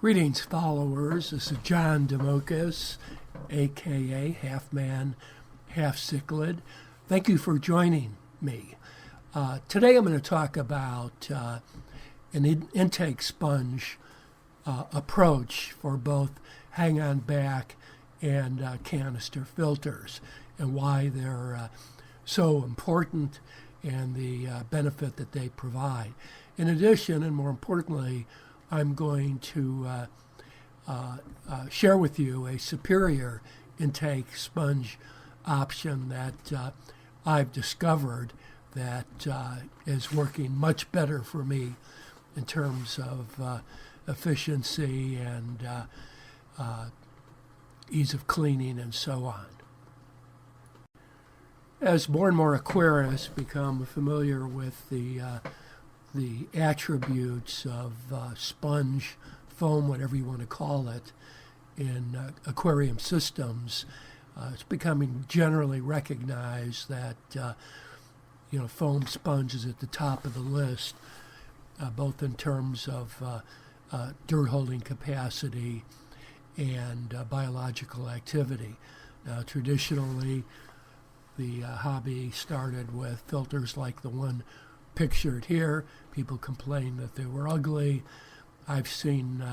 Greetings, followers. This is John Democus, a.k.a. Half Man, Half Cichlid. Thank you for joining me. Today I'm going to talk about an intake sponge approach for both hang-on back and canister filters and why they're so important and the benefit that they provide. In addition, and more importantly, I'm going to share with you a superior intake sponge option that I've discovered that is working much better for me in terms of efficiency and ease of cleaning and so on. As more and more aquarists become familiar with the attributes of sponge, foam, whatever you want to call it, in aquarium systems, it's becoming generally recognized that foam sponge is at the top of the list, both in terms of dirt holding capacity and biological activity. Now, traditionally, the hobby started with filters like the one pictured here. People complained that they were ugly. I've seen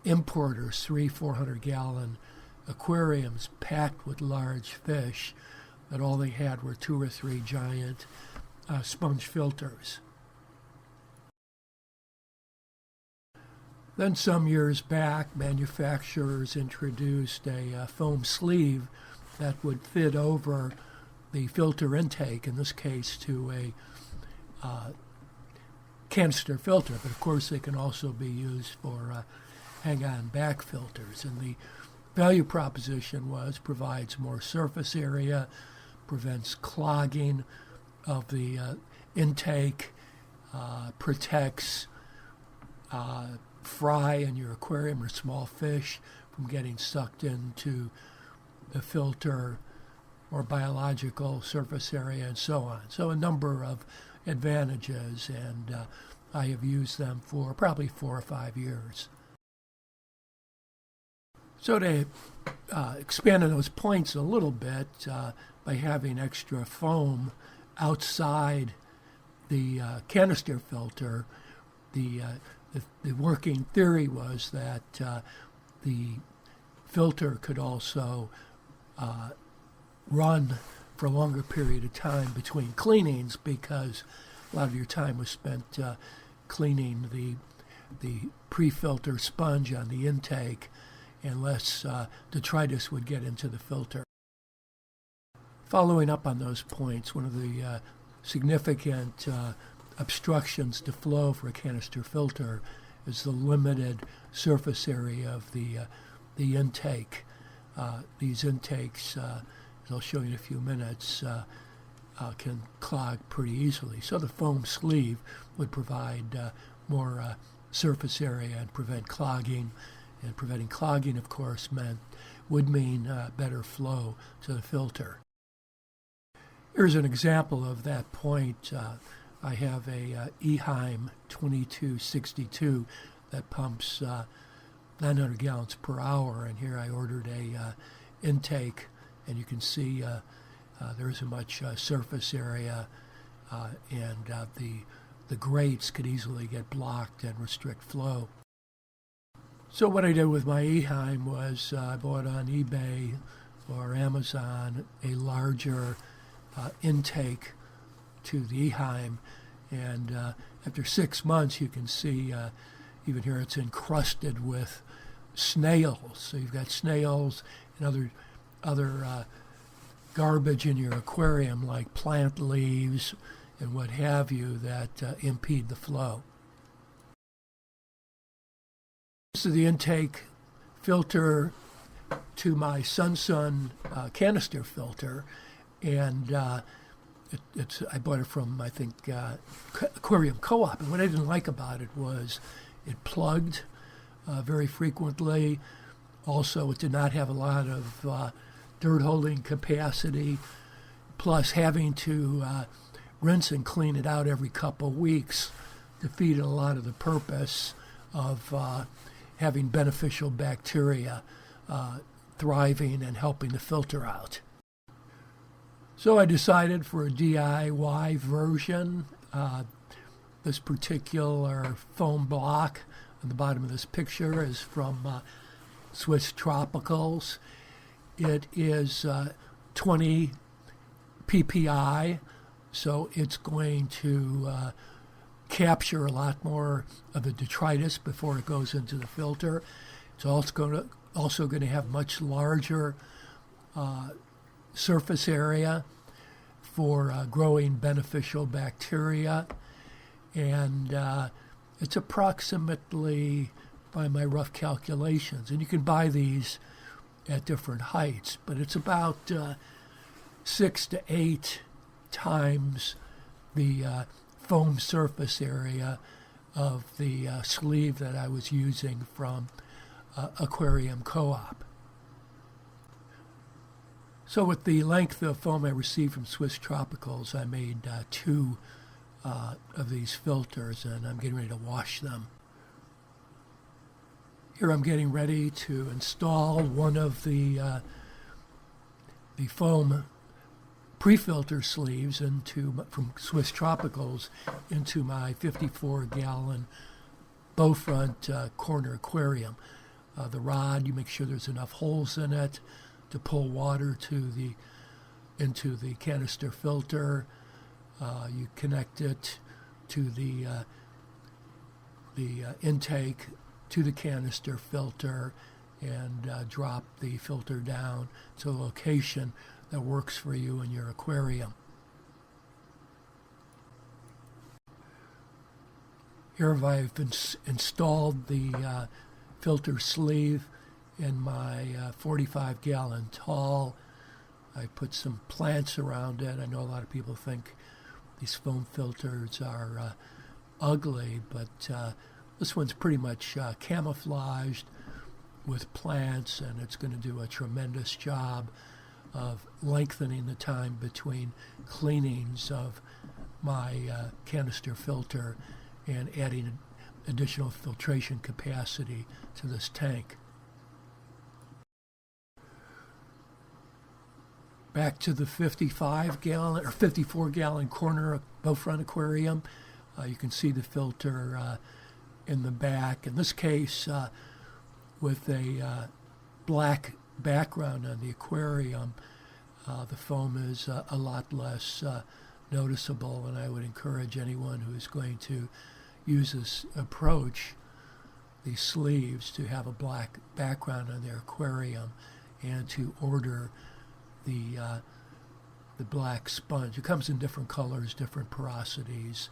importers, 300-400 gallon aquariums packed with large fish that all they had were 2 or 3 giant sponge filters. Then some years back, manufacturers introduced a foam sleeve that would fit over the filter intake, in this case to a canister filter, but of course they can also be used for hang-on back filters. And the value proposition provides more surface area, prevents clogging of the intake, protects fry in your aquarium or small fish from getting sucked into the filter, or biological surface area, and so on. So a number of advantages, and I have used them for probably 4 or 5 years. So to expand on those points a little bit, by having extra foam outside the canister filter, the working theory was that the filter could also run for a longer period of time between cleanings, because a lot of your time was spent cleaning the pre-filter sponge on the intake, and less detritus would get into the filter. Following up on those points, one of the significant obstructions to flow for a canister filter is the limited surface area of the intake. These intakes, as I'll show you in a few minutes, can clog pretty easily. So the foam sleeve would provide more surface area and prevent clogging. And preventing clogging, of course, would mean better flow to the filter. Here's an example of that point. I have a Eheim 2262 that pumps 900 gallons per hour, and here I ordered a intake, and you can see there isn't much surface area, and the grates could easily get blocked and restrict flow. So what I did with my Eheim was I bought on eBay or Amazon a larger intake to the Eheim, and after 6 months you can see even here it's encrusted with snails. So you've got snails and other garbage in your aquarium, like plant leaves and what have you, that impede the flow. This is the intake filter to my Sun canister filter, and I bought it from, I think, Aquarium Co-op. And what I didn't like about it was it plugged very frequently. Also, it did not have a lot of dirt holding capacity, plus having to rinse and clean it out every couple weeks defeated a lot of the purpose of having beneficial bacteria thriving and helping the filter out. So I decided for a DIY version. This particular foam block on the bottom of this picture is from Swiss Tropicals. It is 20 ppi, so it's going to capture a lot more of the detritus before it goes into the filter. It's also going to have much larger surface area for growing beneficial bacteria, and it's approximately, by my rough calculations, and you can buy these at different heights, but it's about 6 to 8 times the foam surface area of the sleeve that I was using from Aquarium Co-op. So with the length of foam I received from Swiss Tropicals, I made 2 of these filters, and I'm getting ready to wash them. Here I'm getting ready to install one of the foam pre-filter sleeves from Swiss Tropicals into my 54-gallon bow front corner aquarium. The rod, you make sure there's enough holes in it to pull water into the canister filter. You connect it to the intake to the canister filter and drop the filter down to a location that works for you in your aquarium. Here I've installed the filter sleeve in my 45-gallon tall. I put some plants around it. I know a lot of people think these foam filters are ugly, but this one's pretty much camouflaged with plants, and it's going to do a tremendous job of lengthening the time between cleanings of my canister filter and adding additional filtration capacity to this tank. Back to the 55-gallon or 54-gallon corner bow front aquarium. You can see the filter in the back. In this case, with a black background on the aquarium, the foam is a lot less noticeable, and I would encourage anyone who's going to use this approach, these sleeves, to have a black background on their aquarium and to order the black sponge. It comes in different colors, different porosities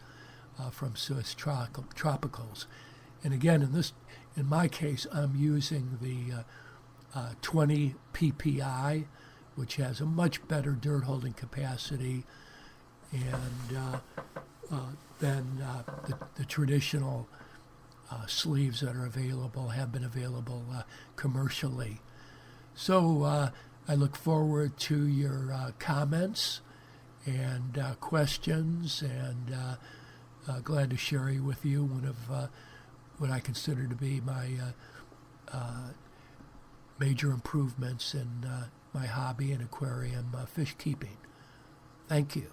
from Swiss Tropicals. And again, in my case, I'm using the 20 ppi, which has a much better dirt holding capacity and than the traditional sleeves that are available, have been available commercially. So I look forward to your comments and questions, and glad to share with you one of what I consider to be my major improvements in my hobby and aquarium fish keeping. Thank you.